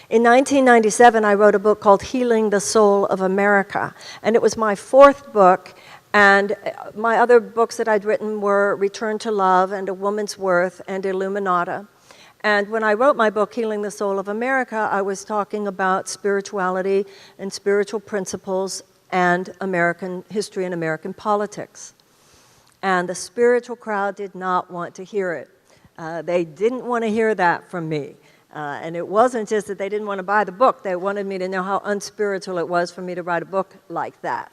In 1997, I wrote a book called Healing the Soul of America, and it was my fourth book, and my other books that I'd written were Return to Love and A Woman's Worth and Illuminata. And when I wrote my book, Healing the Soul of America, I was talking about spirituality and spiritual principles and American history and American politics. And the spiritual crowd did not want to hear it. They didn't want to hear that from me. And it wasn't just that they didn't want to buy the book. They wanted me to know how unspiritual it was for me to write a book like that.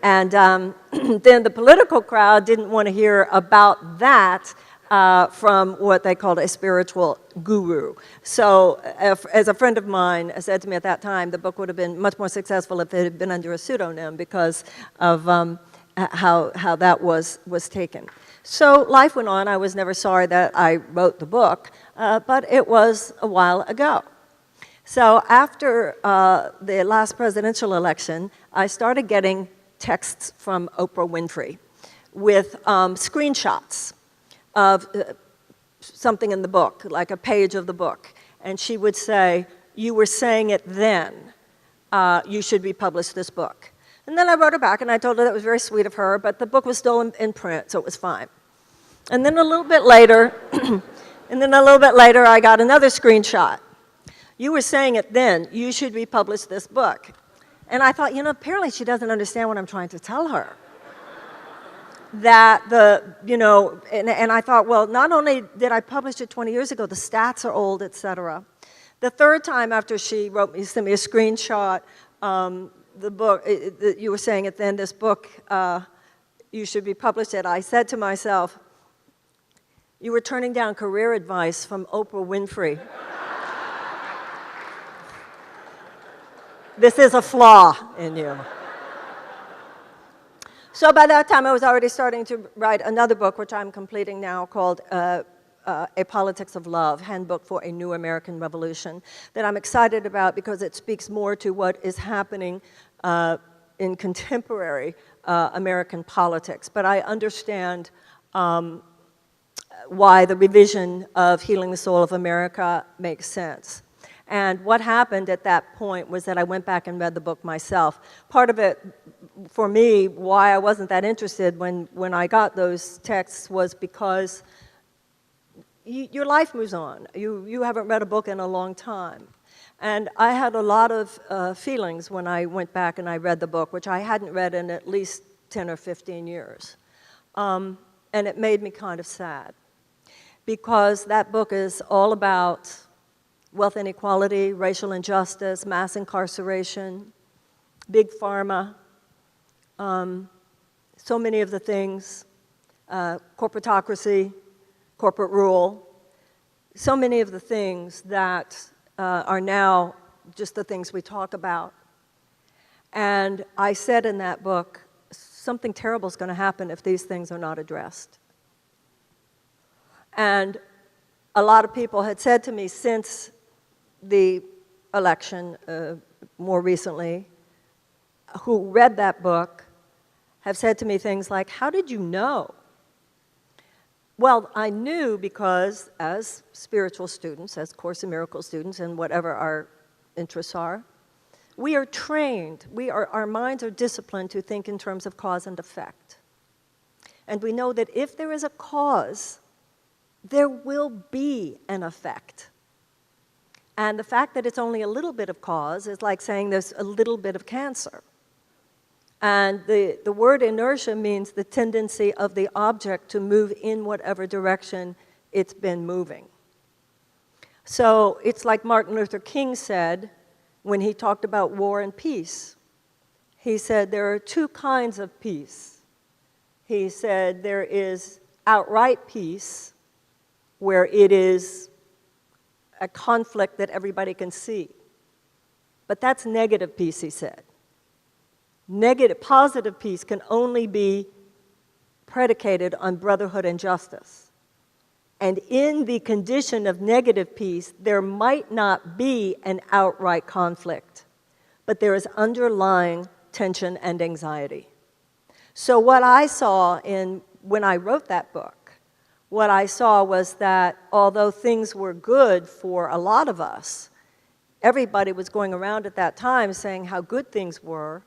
And then the political crowd didn't want to hear about that from what they called a spiritual guru. So as a friend of mine said to me at that time, the book would have been much more successful if it had been under a pseudonym because of how that was taken. So life went on. I was never sorry that I wrote the book, but it was a while ago. So after the last presidential election, I started getting texts from Oprah Winfrey with screenshots of something in the book, like a page of the book. And she would say, "You were saying it then. You should republish this book." And then I wrote her back and I told her that was very sweet of her, but the book was still in print, so it was fine. And then a little bit later, I got another screenshot. "You were saying it then. You should republish this book." And I thought, apparently she doesn't understand what I'm trying to tell her. That and I thought, well, not only did I publish it 20 years ago, the stats are old, etc. The third time after she sent me a screenshot, the book, "You were saying it then, this book, you should republish it," I said to myself, "You were turning down career advice from Oprah Winfrey. This is a flaw in you." So by that time, I was already starting to write another book, which I'm completing now, called A Politics of Love, Handbook for a New American Revolution, that I'm excited about because it speaks more to what is happening in contemporary American politics. But I understand why the revision of Healing the Soul of America makes sense. And what happened at that point was that I went back and read the book myself. Part of it, for me, why I wasn't that interested when I got those texts was because your life moves on. You haven't read a book in a long time. And I had a lot of feelings when I went back and I read the book, which I hadn't read in at least 10 or 15 years. And it made me kind of sad, because that book is all about wealth inequality, racial injustice, mass incarceration, big pharma, so many of the things, corporatocracy, corporate rule, so many of the things that are now just the things we talk about. And I said in that book, something terrible is going to happen if these things are not addressed. And a lot of people had said to me since the election, more recently, who read that book, have said to me things like, "How did you know?" Well, I knew because as spiritual students, as Course in Miracles students, and whatever our interests are, we are trained, our minds are disciplined to think in terms of cause and effect. And we know that if there is a cause, there will be an effect. And the fact that it's only a little bit of cause is like saying there's a little bit of cancer. And the word inertia means the tendency of the object to move in whatever direction it's been moving. So it's like Martin Luther King said when he talked about war and peace. He said there are two kinds of peace. He said there is outright peace, where it is a conflict that everybody can see. But that's negative peace, he said. Positive peace can only be predicated on brotherhood and justice. And in the condition of negative peace, there might not be an outright conflict, but there is underlying tension and anxiety. So what I saw when I wrote that book, what I saw was that although things were good for a lot of us, everybody was going around at that time saying how good things were.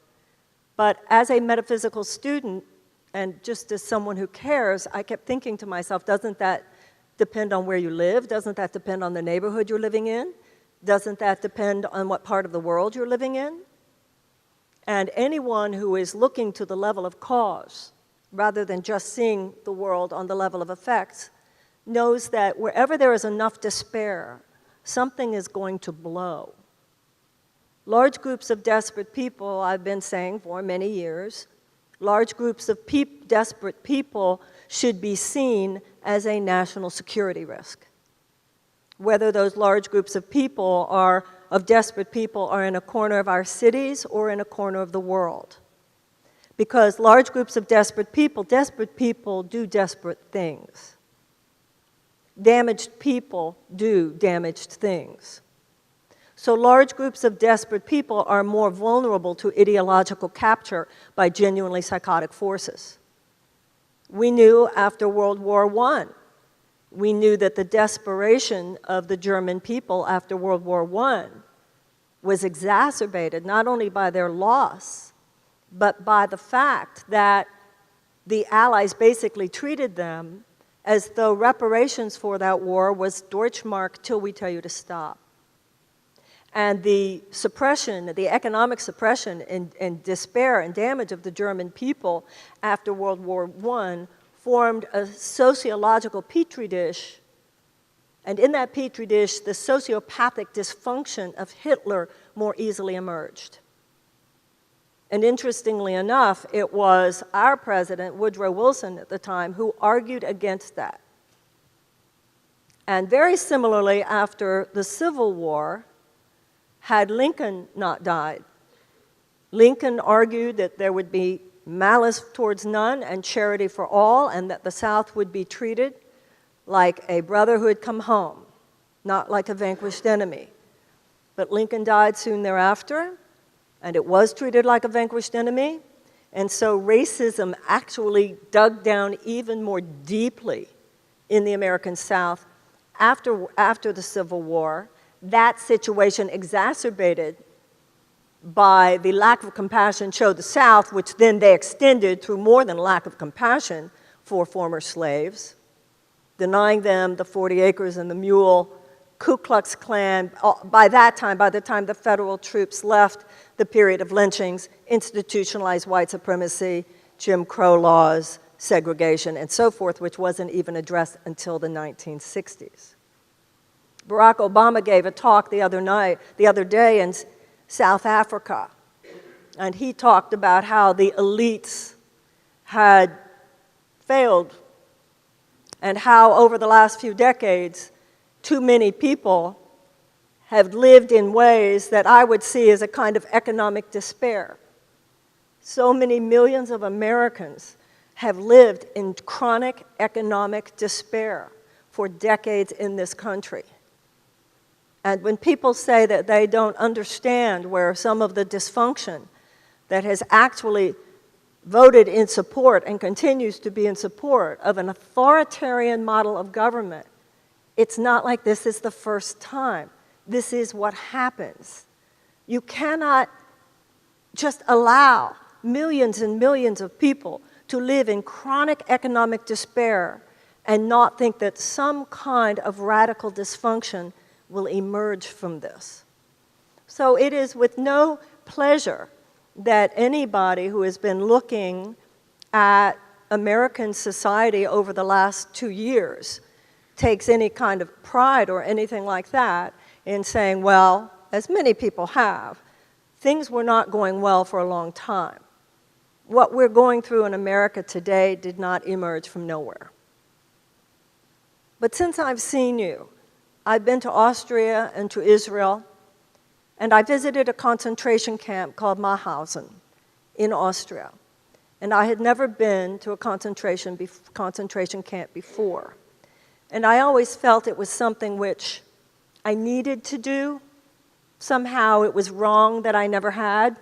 But as a metaphysical student, and just as someone who cares, I kept thinking to myself, doesn't that depend on where you live? Doesn't that depend on the neighborhood you're living in? Doesn't that depend on what part of the world you're living in? And anyone who is looking to the level of cause, rather than just seeing the world on the level of effects, knows that wherever there is enough despair, something is going to blow. Large groups of desperate people, I've been saying for many years, large groups of desperate people should be seen as a national security risk. Whether those large groups of people of desperate people are in a corner of our cities or in a corner of the world. Because large groups of desperate people do desperate things. Damaged people do damaged things. So large groups of desperate people are more vulnerable to ideological capture by genuinely psychotic forces. We knew after World War I, we knew that the desperation of the German people after World War I was exacerbated not only by their loss, but by the fact that the Allies basically treated them as though reparations for that war was Deutschmark till we tell you to stop. And the suppression, the economic suppression and despair and damage of the German people after World War I formed a sociological petri dish. And in that petri dish, the sociopathic dysfunction of Hitler more easily emerged. And interestingly enough, it was our president, Woodrow Wilson at the time, who argued against that. And very similarly, after the Civil War, had Lincoln not died, Lincoln argued that there would be malice towards none and charity for all, and that the South would be treated like a brother who had come home, not like a vanquished enemy. But Lincoln died soon thereafter, and it was treated like a vanquished enemy, and so racism actually dug down even more deeply in the American South after the Civil War. That situation exacerbated by the lack of compassion showed the South, which then they extended through more than lack of compassion for former slaves, denying them the 40 acres and the mule, Ku Klux Klan. By the time the federal troops left, the period of lynchings, institutionalized white supremacy, Jim Crow laws, segregation, and so forth, which wasn't even addressed until the 1960s. Barack Obama gave a talk the other day in South Africa, and he talked about how the elites had failed and how over the last few decades, too many people have lived in ways that I would see as a kind of economic despair. So many millions of Americans have lived in chronic economic despair for decades in this country. And when people say that they don't understand where some of the dysfunction that has actually voted in support and continues to be in support of an authoritarian model of government, it's not like this is the first time. This is what happens. You cannot just allow millions and millions of people to live in chronic economic despair and not think that some kind of radical dysfunction will emerge from this. So it is with no pleasure that anybody who has been looking at American society over the last 2 years takes any kind of pride or anything like that in saying, well, as many people have, things were not going well for a long time. What we're going through in America today did not emerge from nowhere. But since I've seen you, I've been to Austria and to Israel, and I visited a concentration camp called Mauthausen in Austria. And I had never been to a concentration camp before. And I always felt it was something which I needed to do. Somehow it was wrong that I never had.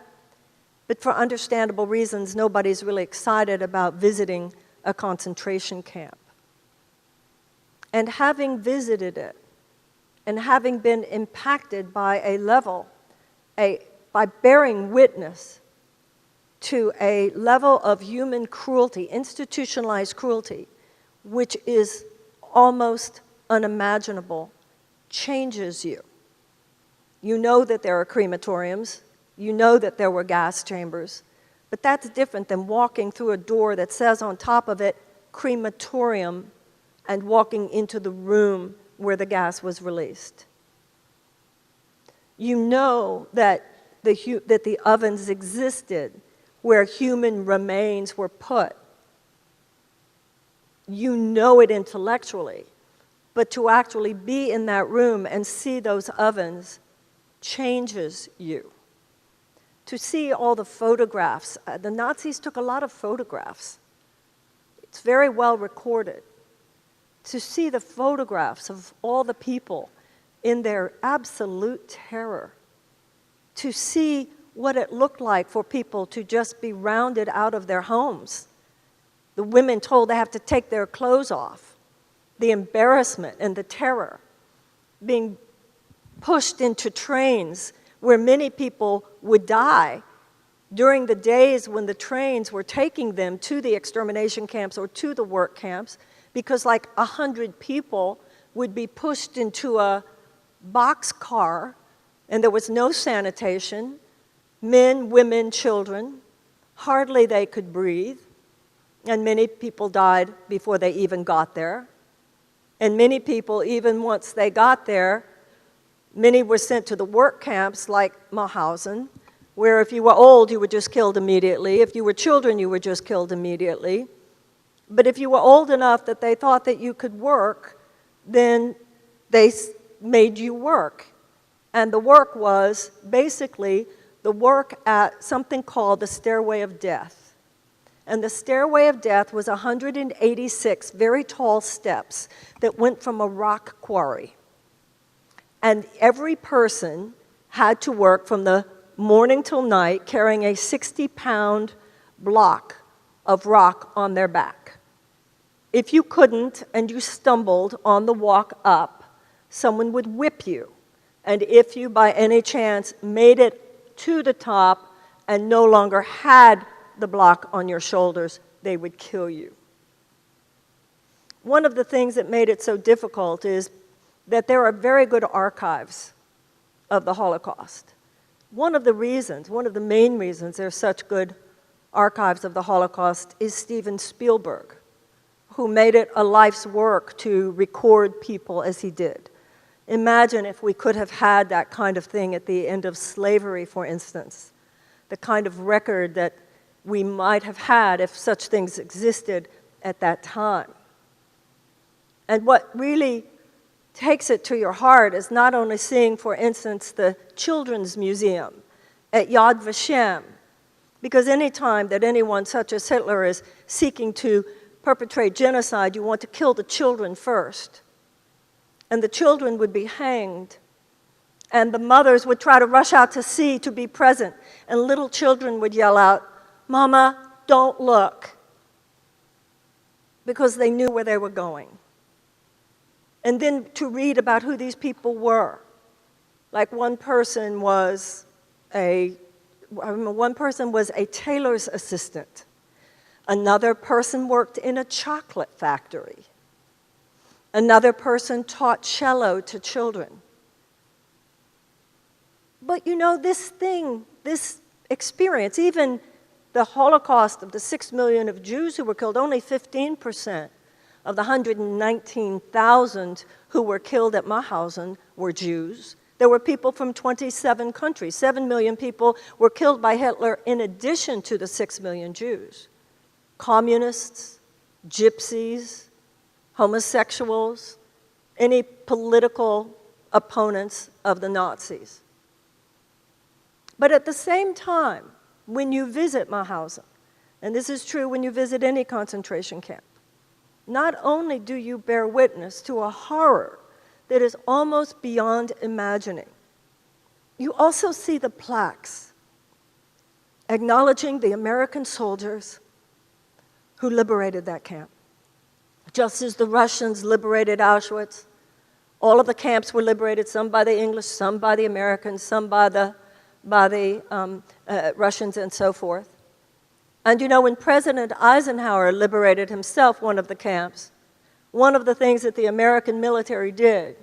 But for understandable reasons, nobody's really excited about visiting a concentration camp. And having visited it, and having been impacted by by bearing witness to a level of human cruelty, institutionalized cruelty, which is almost unimaginable, changes you. You know that there are crematoriums, you know that there were gas chambers, but that's different than walking through a door that says on top of it, crematorium, and walking into the room where the gas was released. You know that the ovens existed where human remains were put. You know it intellectually, but to actually be in that room and see those ovens changes you. To see all the photographs, the Nazis took a lot of photographs. It's very well recorded. To see the photographs of all the people in their absolute terror, to see what it looked like for people to just be rounded out of their homes. The women told they have to take their clothes off. The embarrassment and the terror. Being pushed into trains where many people would die during the days when the trains were taking them to the extermination camps or to the work camps, because like 100 people would be pushed into a boxcar, and there was no sanitation. Men, women, children, hardly they could breathe, and many people died before they even got there. And many people, even once they got there, many were sent to the work camps like Mauthausen, where if you were old, you were just killed immediately. If you were children, you were just killed immediately. But if you were old enough that they thought that you could work, then they made you work. And the work was basically the work at something called the Stairway of Death. And the Stairway of Death was 186 very tall steps that went from a rock quarry. And every person had to work from the morning till night carrying a 60-pound block of rock on their back. If you couldn't and you stumbled on the walk up, someone would whip you. And if you, by any chance, made it to the top and no longer had the block on your shoulders, they would kill you. One of the things that made it so difficult is that there are very good archives of the Holocaust. One of the main reasons there's such good archives of the Holocaust is Steven Spielberg, who made it a life's work to record people as he did. Imagine if we could have had that kind of thing at the end of slavery, for instance, the kind of record that we might have had if such things existed at that time. And what really takes it to your heart is not only seeing, for instance, the Children's Museum at Yad Vashem, because any time that anyone such as Hitler is seeking to perpetrate genocide, you want to kill the children first. And the children would be hanged, and the mothers would try to rush out to sea to be present, and little children would yell out, "Mama, don't look," because they knew where they were going. And then to read about who these people were. Like one person was a tailor's assistant. Another person worked in a chocolate factory. Another person taught cello to children. But you know, this experience, even the Holocaust of the 6 million of Jews who were killed, only 15% of the 119,000 who were killed at Mauthausen were Jews. There were people from 27 countries. 7 million people were killed by Hitler in addition to the 6 million Jews. Communists, gypsies, homosexuals, any political opponents of the Nazis. But at the same time, when you visit Mauthausen, and this is true when you visit any concentration camp, not only do you bear witness to a horror that is almost beyond imagining, you also see the plaques acknowledging the American soldiers who liberated that camp. Just as the Russians liberated Auschwitz, All of the camps were liberated, some by the English, some by the Americans, some by the Russians and so forth. And you know, when President Eisenhower liberated himself one of the camps, one of the things that the American military did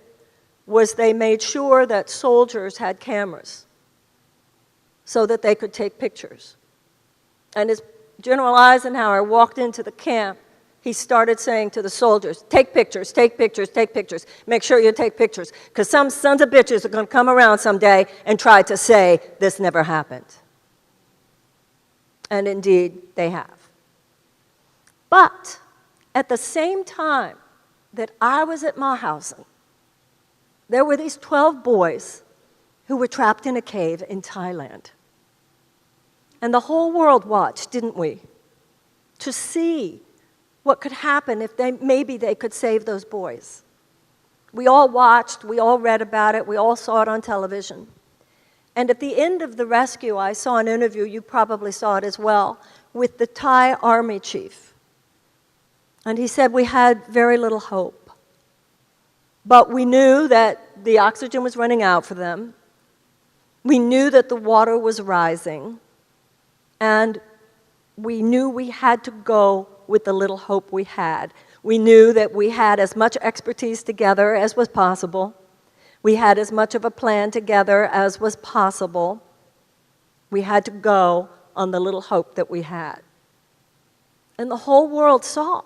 was they made sure that soldiers had cameras so that they could take pictures. And as General Eisenhower walked into the camp, he started saying to the soldiers, take pictures, take pictures, take pictures. Make sure you take pictures, because some sons of bitches are going to come around someday and try to say this never happened. And indeed, they have. But at the same time that I was at Mauthausen, there were these 12 boys who were trapped in a cave in Thailand. And the whole world watched, didn't we? To see what could happen if maybe they could save those boys. We all watched, we all read about it, we all saw it on television. And at the end of the rescue, I saw an interview, you probably saw it as well, with the Thai army chief. And he said, we had very little hope. But we knew that the oxygen was running out for them. We knew that the water was rising. And we knew we had to go with the little hope we had. We knew that we had as much expertise together as was possible. We had as much of a plan together as was possible. We had to go on the little hope that we had. And the whole world saw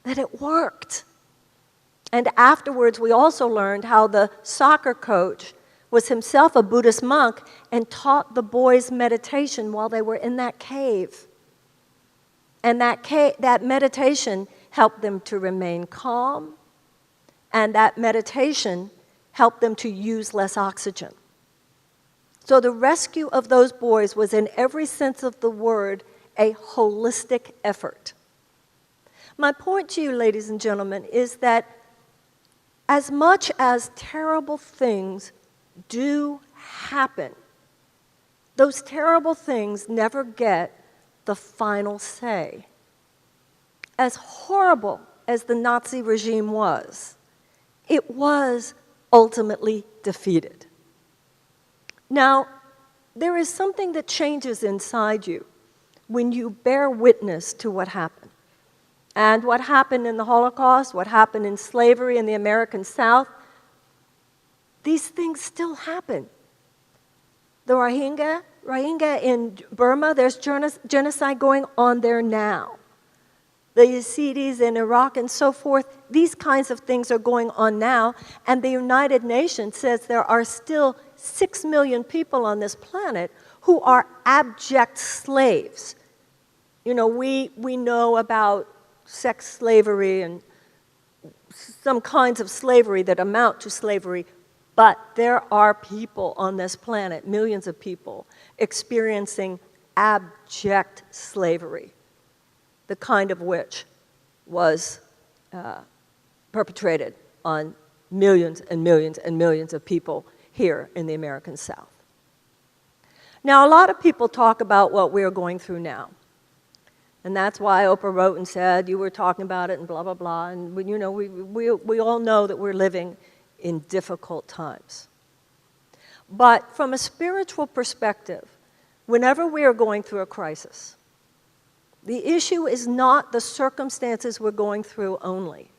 that it worked. And afterwards, we also learned how the soccer coach was himself a Buddhist monk and taught the boys meditation while they were in that cave. And that meditation helped them to remain calm, and that meditation helped them to use less oxygen. So the rescue of those boys was, in every sense of the word, a holistic effort. My point to you, ladies and gentlemen, is that as much as terrible things do happen, those terrible things never get the final say. As horrible as the Nazi regime was, it was ultimately defeated. Now, there is something that changes inside you when you bear witness to what happened. And what happened in the Holocaust, what happened in slavery in the American South, these things still happen. The Rohingya in Burma, there's genocide going on there now. The Yazidis in Iraq and so forth, these kinds of things are going on now, and the United Nations says there are still 6 million people on this planet who are abject slaves. You know, we know about sex slavery and some kinds of slavery that amount to slavery, but there are people on this planet, millions of people, experiencing abject slavery, the kind of which was perpetrated on millions and millions and millions of people here in the American South. Now, a lot of people talk about what we're going through now. And that's why Oprah wrote and said, you were talking about it and blah, blah, blah. And you know, we all know that we're living in difficult times. But from a spiritual perspective, whenever we are going through a crisis, the issue is not the circumstances we're going through only.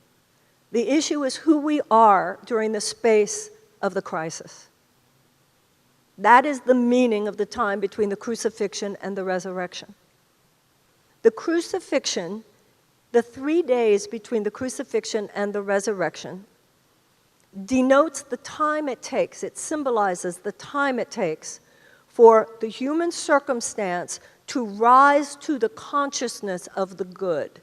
The issue is who we are during the space of the crisis. That is the meaning of the time between the crucifixion and the resurrection. The crucifixion, the 3 days between the crucifixion and the resurrection, denotes the time it takes, it symbolizes the time it takes for the human circumstance to rise to the consciousness of the good.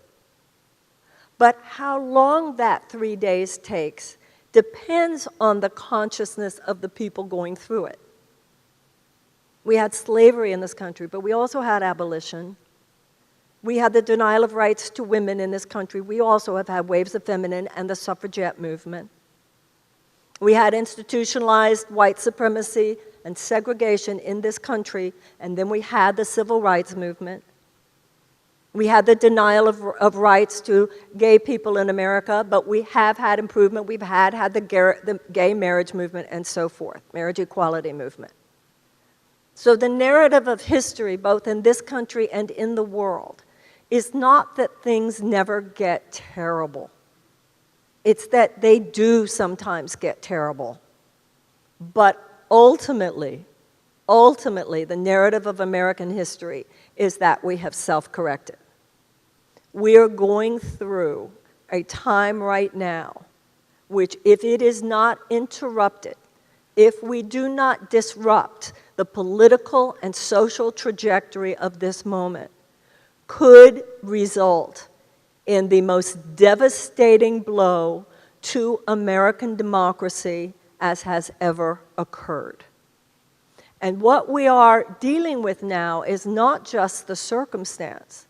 But how long that 3 days takes depends on the consciousness of the people going through it. We had slavery in this country, but we also had abolition. We had the denial of rights to women in this country. We also have had waves of feminine and the suffragette movement. We had institutionalized white supremacy and segregation in this country, and then we had the civil rights movement. We had the denial of rights to gay people in America, but we have had improvement. We've had the gay marriage movement and so forth, marriage equality movement. So the narrative of history, both in this country and in the world, is not that things never get terrible. It's that they do sometimes get terrible. But ultimately, the narrative of American history is that we have self-corrected. We are going through a time right now which, if it is not interrupted, if we do not disrupt the political and social trajectory of this moment, could result in the most devastating blow to American democracy as has ever occurred. And what we are dealing with now is not just the circumstance.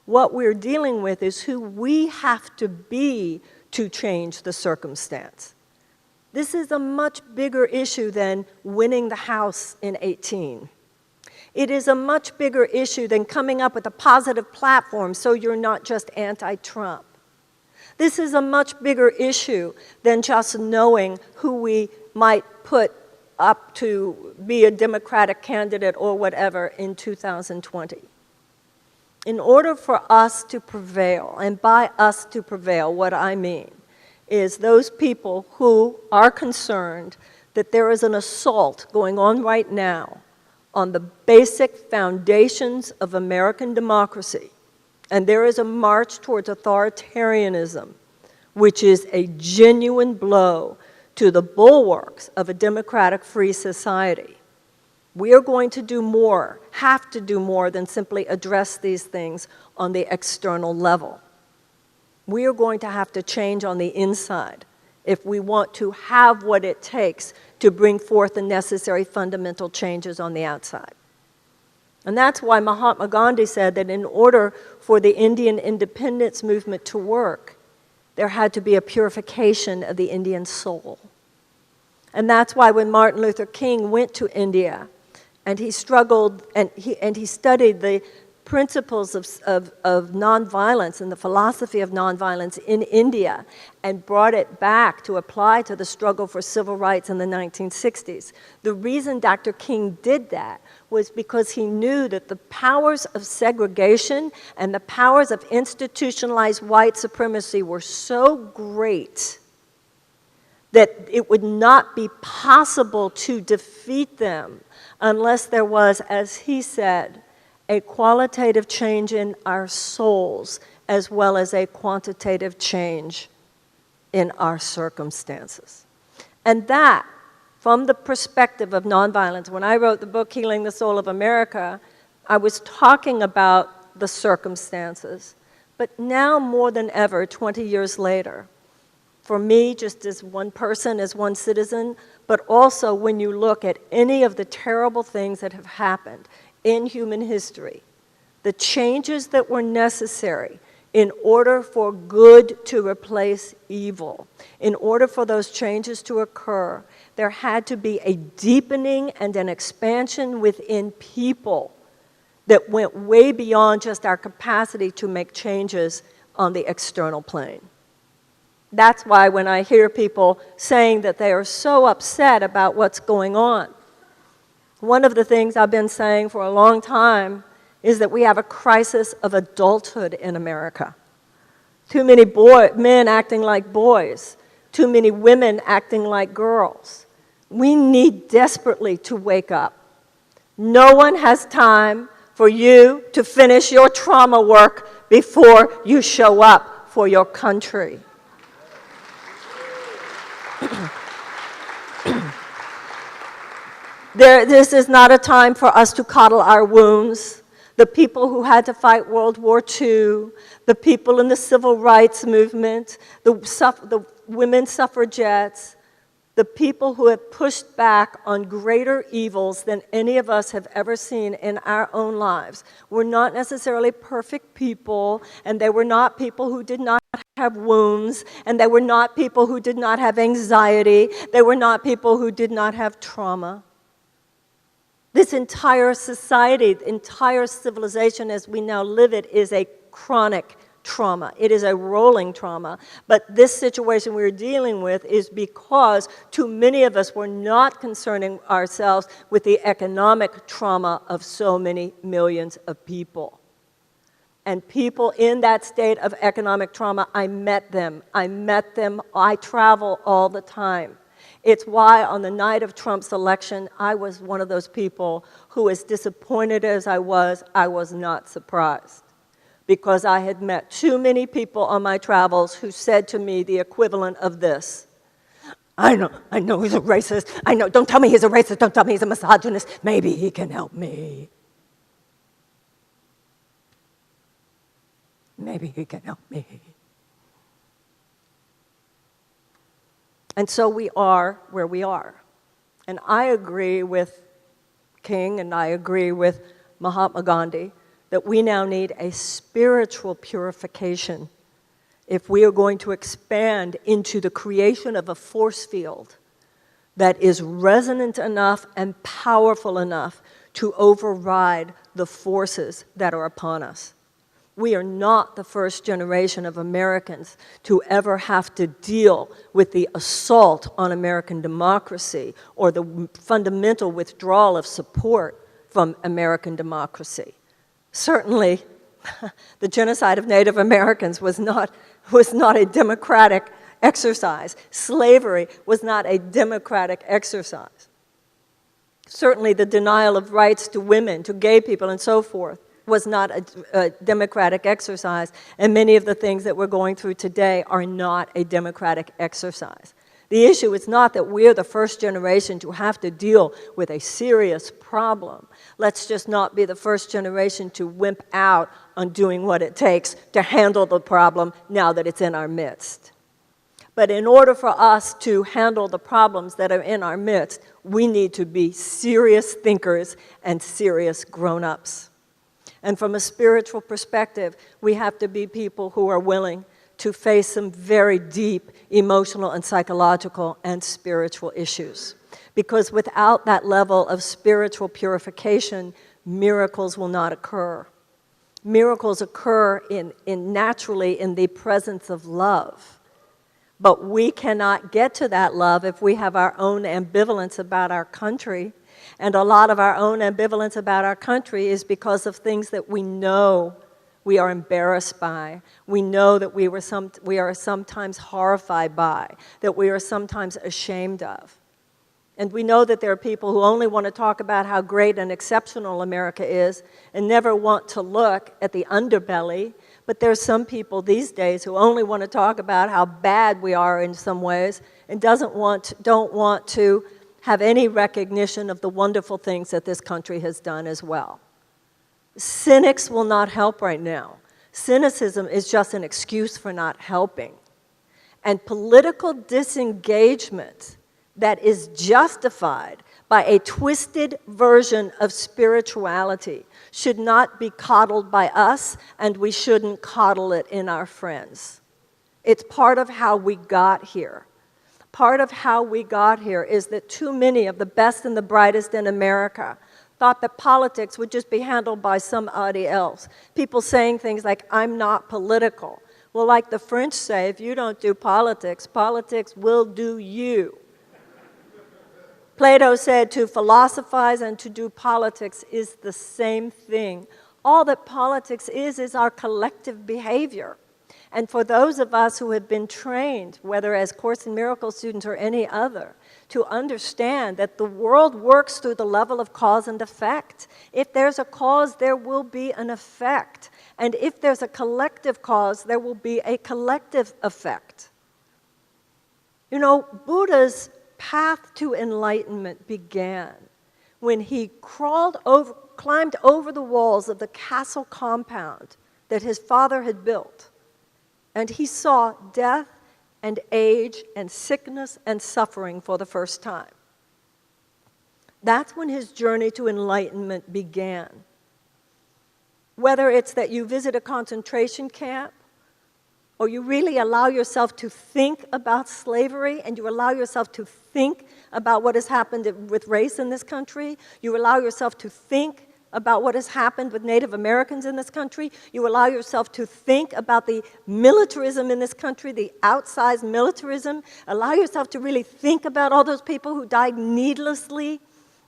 What we're dealing with is who we have to be to change the circumstance. This is a much bigger issue than winning the House in 18. It is a much bigger issue than coming up with a positive platform so you're not just anti-Trump. This is a much bigger issue than just knowing who we might put up to be a Democratic candidate or whatever in 2020. In order for us to prevail, and by us to prevail, what I mean is those people who are concerned that there is an assault going on right now on the basic foundations of American democracy, and there is a march towards authoritarianism, which is a genuine blow to the bulwarks of a democratic free society. We are going to do more, have to do more than simply address these things on the external level. We are going to have to change on the inside if we want to have what it takes to bring forth the necessary fundamental changes on the outside. And that's why Mahatma Gandhi said that in order for the Indian independence movement to work, there had to be a purification of the Indian soul. And that's why when Martin Luther King went to India and he struggled and he studied the principles of nonviolence and the philosophy of nonviolence in India and brought it back to apply to the struggle for civil rights in the 1960s. The reason Dr. King did that was because he knew that the powers of segregation and the powers of institutionalized white supremacy were so great that it would not be possible to defeat them unless there was, as he said, a qualitative change in our souls as well as a quantitative change in our circumstances. And that, from the perspective of nonviolence, when I wrote the book, Healing the Soul of America, I was talking about the circumstances. But now more than ever, 20 years later, for me, just as one person, as one citizen, but also when you look at any of the terrible things that have happened in human history, the changes that were necessary in order for good to replace evil, in order for those changes to occur, there had to be a deepening and an expansion within people that went way beyond just our capacity to make changes on the external plane. That's why when I hear people saying that they are so upset about what's going on, one of the things I've been saying for a long time is that we have a crisis of adulthood in America. Too many men acting like boys, too many women acting like girls. We need desperately to wake up. No one has time for you to finish your trauma work before you show up for your country. This is not a time for us to coddle our wounds. The people who had to fight World War II, the people in the civil rights movement, the women suffragettes, the people who have pushed back on greater evils than any of us have ever seen in our own lives were not necessarily perfect people, and they were not people who did not have wounds, and they were not people who did not have anxiety, they were not people who did not have trauma. This entire society, the entire civilization as we now live it, is a chronic trauma. It is a rolling trauma. But this situation we're dealing with is because too many of us were not concerning ourselves with the economic trauma of so many millions of people. And people in that state of economic trauma, I met them. I travel all the time. It's why on the night of Trump's election, I was one of those people who, as disappointed as I was not surprised. Because I had met too many people on my travels who said to me the equivalent of this. I know he's a racist. I know, don't tell me he's a racist. Don't tell me he's a misogynist. Maybe he can help me. Maybe he can help me. And so we are where we are. And I agree with King and I agree with Mahatma Gandhi that we now need a spiritual purification if we are going to expand into the creation of a force field that is resonant enough and powerful enough to override the forces that are upon us. We are not the first generation of Americans to ever have to deal with the assault on American democracy or the fundamental withdrawal of support from American democracy. Certainly, the genocide of Native Americans was not a democratic exercise. Slavery was not a democratic exercise. Certainly, the denial of rights to women, to gay people, and so forth was not a democratic exercise, and many of the things that we're going through today are not a democratic exercise. The issue is not that we're the first generation to have to deal with a serious problem. Let's just not be the first generation to wimp out on doing what it takes to handle the problem now that it's in our midst. But in order for us to handle the problems that are in our midst, we need to be serious thinkers and serious grown-ups. And from a spiritual perspective, we have to be people who are willing to face some very deep emotional and psychological and spiritual issues. Because without that level of spiritual purification, miracles will not occur. Miracles occur naturally in the presence of love. But we cannot get to that love if we have our own ambivalence about our country. And a lot of our own ambivalence about our country is because of things that we know we are embarrassed by. We know that we are sometimes horrified by, that we are sometimes ashamed of. And we know that there are people who only want to talk about how great and exceptional America is and never want to look at the underbelly. But there's some people these days who only want to talk about how bad we are in some ways and don't want to have any recognition of the wonderful things that this country has done as well. Cynics will not help right now. Cynicism is just an excuse for not helping. And political disengagement that is justified by a twisted version of spirituality should not be coddled by us, and we shouldn't coddle it in our friends. It's part of how we got here. Part of how we got here is that too many of the best and the brightest in America thought that politics would just be handled by somebody else. People saying things like, I'm not political. Well, like the French say, if you don't do politics, politics will do you. Plato said to philosophize and to do politics is the same thing. All that politics is our collective behavior. And for those of us who have been trained, whether as Course in Miracles students or any other, to understand that the world works through the level of cause and effect. If there's a cause, there will be an effect. And if there's a collective cause, there will be a collective effect. You know, Buddha's path to enlightenment began when he climbed over the walls of the castle compound that his father had built. And he saw death and age and sickness and suffering for the first time. That's when his journey to enlightenment began. Whether it's that you visit a concentration camp, or you really allow yourself to think about slavery, and you allow yourself to think about what has happened with race in this country, you allow yourself to think about what has happened with Native Americans in this country. You allow yourself to think about the militarism in this country, the outsized militarism. Allow yourself to really think about all those people who died needlessly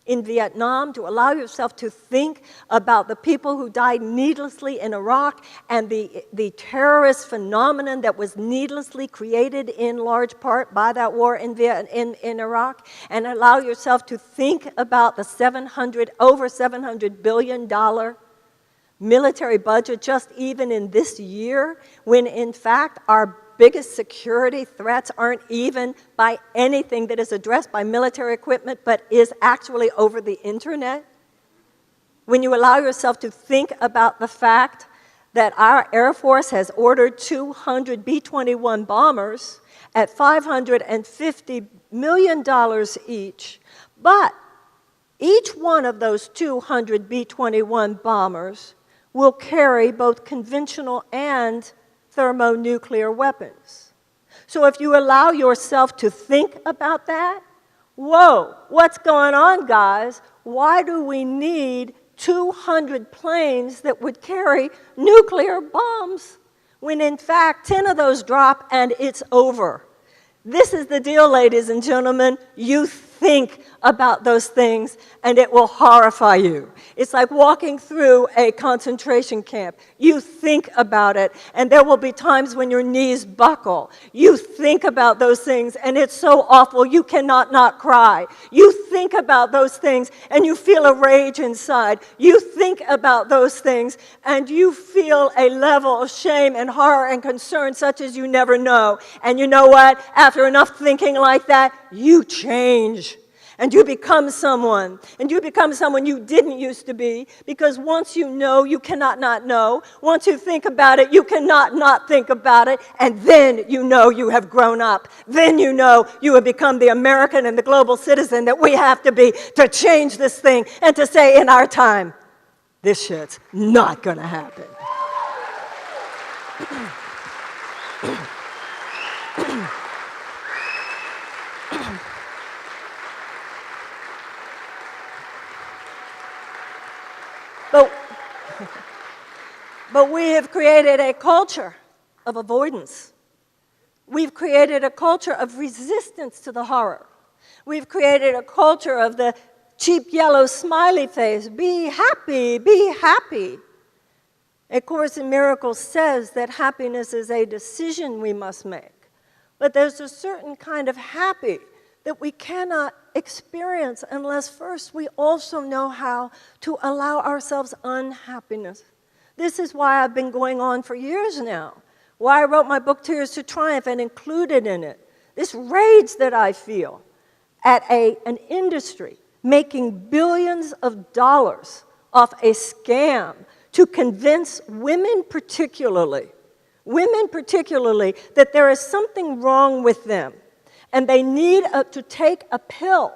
in Vietnam, to allow yourself to think about the people who died needlessly in Iraq and the terrorist phenomenon that was needlessly created in large part by that war in Iraq, and allow yourself to think about the over $700 billion military budget just even in this year, when in fact our biggest security threats aren't even by anything that is addressed by military equipment, but is actually over the internet. When you allow yourself to think about the fact that our Air Force has ordered 200 B-21 bombers at $550 million each, but each one of those 200 B-21 bombers will carry both conventional and thermonuclear weapons. So if you allow yourself to think about that, whoa, what's going on, guys? Why do we need 200 planes that would carry nuclear bombs when in fact 10 of those drop and it's over? This is the deal, ladies and gentlemen. You think about those things and it will horrify you. It's like walking through a concentration camp. You think about it and there will be times when your knees buckle. You think about those things and it's so awful you cannot not cry. You think about those things and you feel a rage inside. You think about those things and you feel a level of shame and horror and concern such as you never know. And you know what? After enough thinking like that, you change. And you become someone. And you become someone you didn't used to be, because once you know, you cannot not know. Once you think about it, you cannot not think about it. And then you know you have grown up. Then you know you have become the American and the global citizen that we have to be to change this thing and to say in our time, this shit's not gonna happen. But we have created a culture of avoidance. We've created a culture of resistance to the horror. We've created a culture of the cheap yellow smiley face. Be happy, be happy. A Course in Miracles says that happiness is a decision we must make. But there's a certain kind of happy that we cannot experience unless first we also know how to allow ourselves unhappiness. This is why I've been going on for years now, why I wrote my book, Tears to Triumph, and included in it this rage that I feel at an industry making billions of dollars off a scam to convince women particularly, that there is something wrong with them and they need to take a pill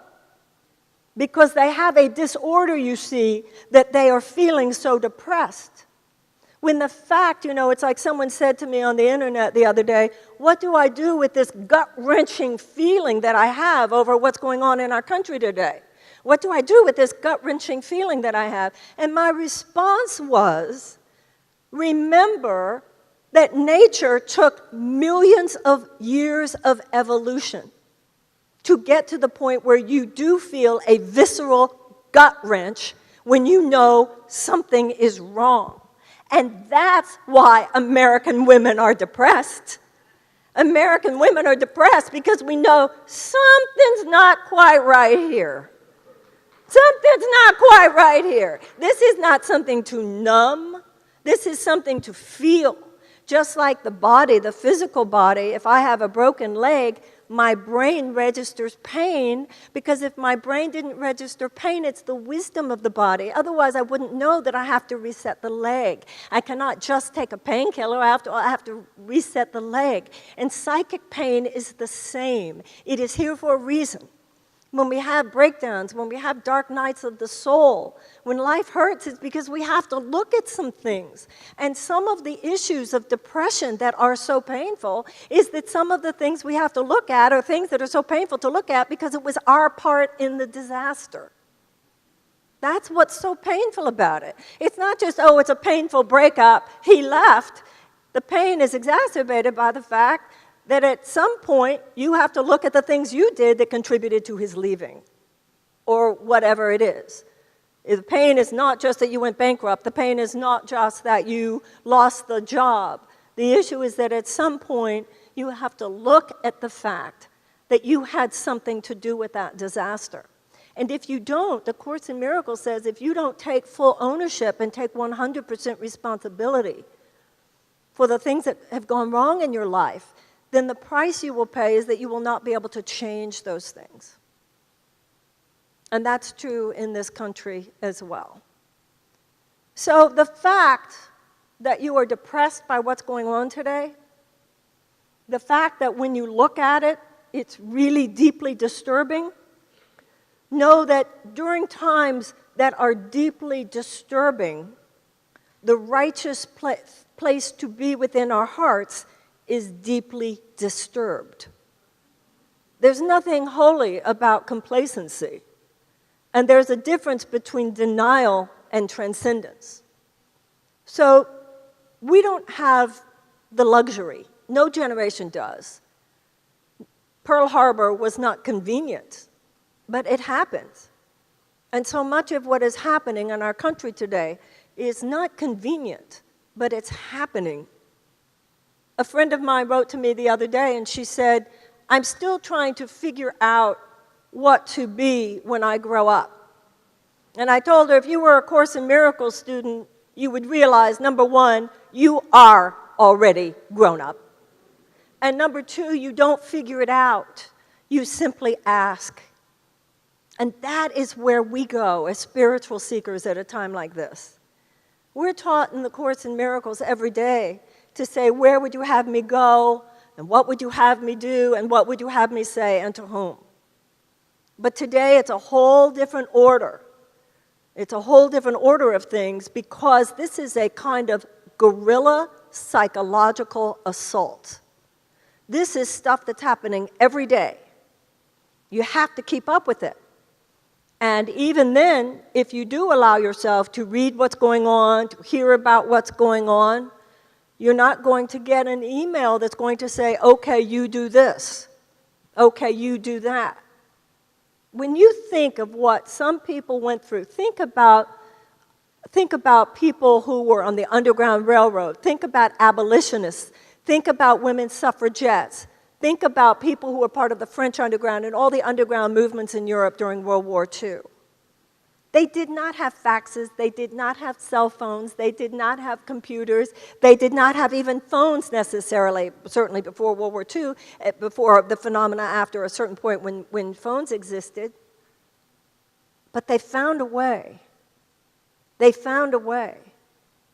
because they have a disorder, you see, that they are feeling so depressed. When the fact, it's like someone said to me on the internet the other day, what do I do with this gut-wrenching feeling that I have over what's going on in our country today? What do I do with this gut-wrenching feeling that I have? And my response was, remember that nature took millions of years of evolution to get to the point where you do feel a visceral gut wrench when you know something is wrong. And that's why American women are depressed. American women are depressed because we know something's not quite right here. Something's not quite right here. This is not something to numb. This is something to feel. Just like the body, the physical body, if I have a broken leg, my brain registers pain, because if my brain didn't register pain, it's the wisdom of the body. Otherwise, I wouldn't know that I have to reset the leg. I cannot just take a painkiller. I have to reset the leg. And psychic pain is the same. It is here for a reason. When we have breakdowns, when we have dark nights of the soul, when life hurts, it's because we have to look at some things. And some of the issues of depression that are so painful is that some of the things we have to look at are things that are so painful to look at because it was our part in the disaster. That's what's so painful about it. It's not just, oh, it's a painful breakup, he left. The pain is exacerbated by the fact that at some point you have to look at the things you did that contributed to his leaving, or whatever it is. The pain is not just that you went bankrupt. The pain is not just that you lost the job. The issue is that at some point you have to look at the fact that you had something to do with that disaster. And if you don't, the Course in Miracles says, if you don't take full ownership and take 100% responsibility for the things that have gone wrong in your life, then the price you will pay is that you will not be able to change those things. And that's true in this country as well. So the fact that you are depressed by what's going on today, the fact that when you look at it, it's really deeply disturbing, know that during times that are deeply disturbing, the righteous place to be within our hearts is deeply disturbed. There's nothing holy about complacency. And there's a difference between denial and transcendence. So we don't have the luxury. No generation does. Pearl Harbor was not convenient, but it happened. And so much of what is happening in our country today is not convenient, but it's happening. A friend of mine wrote to me the other day, and she said, I'm still trying to figure out what to be when I grow up. And I told her, if you were a Course in Miracles student, you would realize, number one, you are already grown up. And number two, you don't figure it out. You simply ask. And that is where we go as spiritual seekers at a time like this. We're taught in the Course in Miracles every day to say, where would you have me go? And what would you have me do? And what would you have me say? And to whom? But today it's a whole different order. It's a whole different order of things because this is a kind of guerrilla psychological assault. This is stuff that's happening every day. You have to keep up with it. And even then, if you do allow yourself to read what's going on, to hear about what's going on, you're not going to get an email that's going to say, okay, you do this. Okay, you do that. When you think of what some people went through, think about people who were on the Underground Railroad. Think about abolitionists. Think about women's suffragettes. Think about people who were part of the French underground and all the underground movements in Europe during World War II. They did not have faxes. They did not have cell phones. They did not have computers. They did not have even phones necessarily, certainly before World War II, before the phenomena after a certain point when phones existed. But they found a way. They found a way.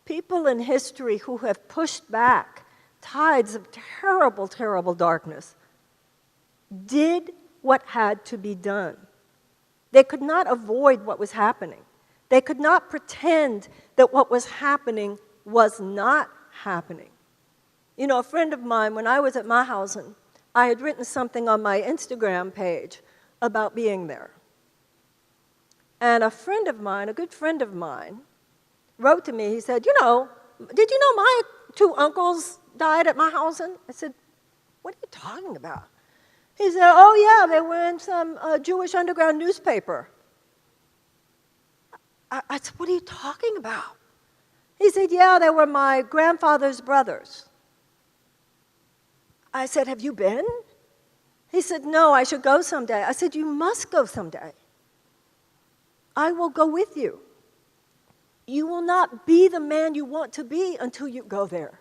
People in history who have pushed back tides of terrible, terrible darkness did what had to be done. They could not avoid what was happening. They could not pretend that what was happening was not happening. You know, a friend of mine, when I was at Mahausen, I had written something on my Instagram page about being there. And a friend of mine, a good friend of mine, wrote to me. He said, you know, did you know my two uncles died at Mahausen? I said, what are you talking about? He said, oh yeah, they were in some Jewish underground newspaper. I said, what are you talking about? He said, yeah, they were my grandfather's brothers. I said, have you been? He said, no, I should go someday. I said, you must go someday. I will go with you. You will not be the man you want to be until you go there.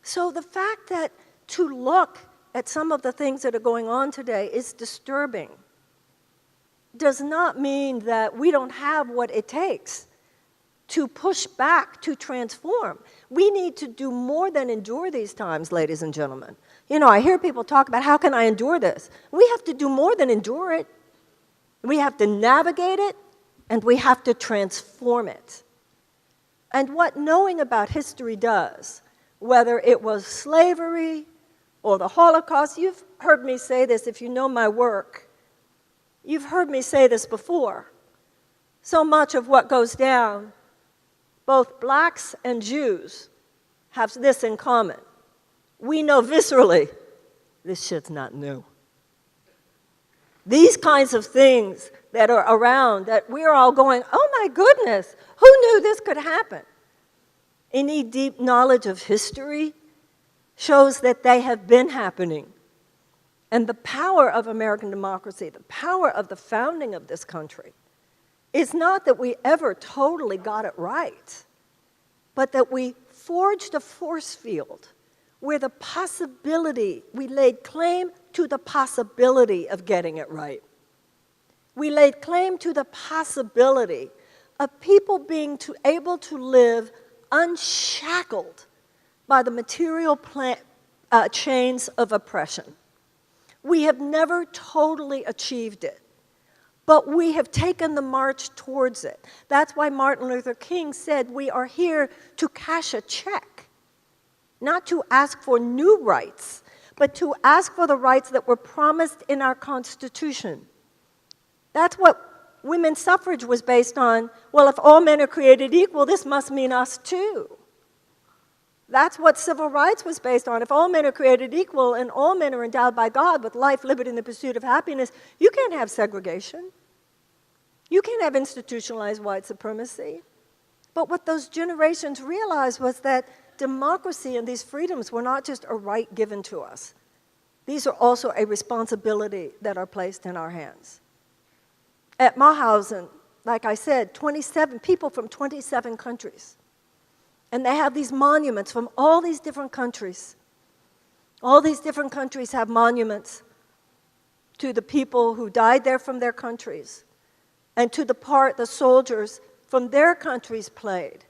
So the fact that to look at some of the things that are going on today is disturbing does not mean that we don't have what it takes to push back, to transform. We need to do more than endure these times, ladies and gentlemen. You know, I hear people talk about, how can I endure this? We have to do more than endure it. We have to navigate it, and we have to transform it. And what knowing about history does, whether it was slavery or the Holocaust, you've heard me say this if you know my work. You've heard me say this before. So much of what goes down, both blacks and Jews have this in common. We know viscerally, this shit's not new. These kinds of things that are around, that we're all going, oh my goodness, who knew this could happen? Any deep knowledge of history shows that they have been happening. And the power of American democracy, the power of the founding of this country, is not that we ever totally got it right, but that we forged a force field where the possibility, we laid claim to the possibility of getting it right. We laid claim to the possibility of people being able to live unshackled by the material chains of oppression. We have never totally achieved it, but we have taken the march towards it. That's why Martin Luther King said we are here to cash a check, not to ask for new rights, but to ask for the rights that were promised in our Constitution. That's what women's suffrage was based on. Well, if all men are created equal, this must mean us too. That's what civil rights was based on. If all men are created equal and all men are endowed by God with life, liberty, and the pursuit of happiness, you can't have segregation. You can't have institutionalized white supremacy. But what those generations realized was that democracy and these freedoms were not just a right given to us. These are also a responsibility that are placed in our hands. At Mauthausen, like I said, 27 people from 27 countries. And they have these monuments from all these different countries. All these different countries have monuments to the people who died there from their countries and to the part the soldiers from their countries played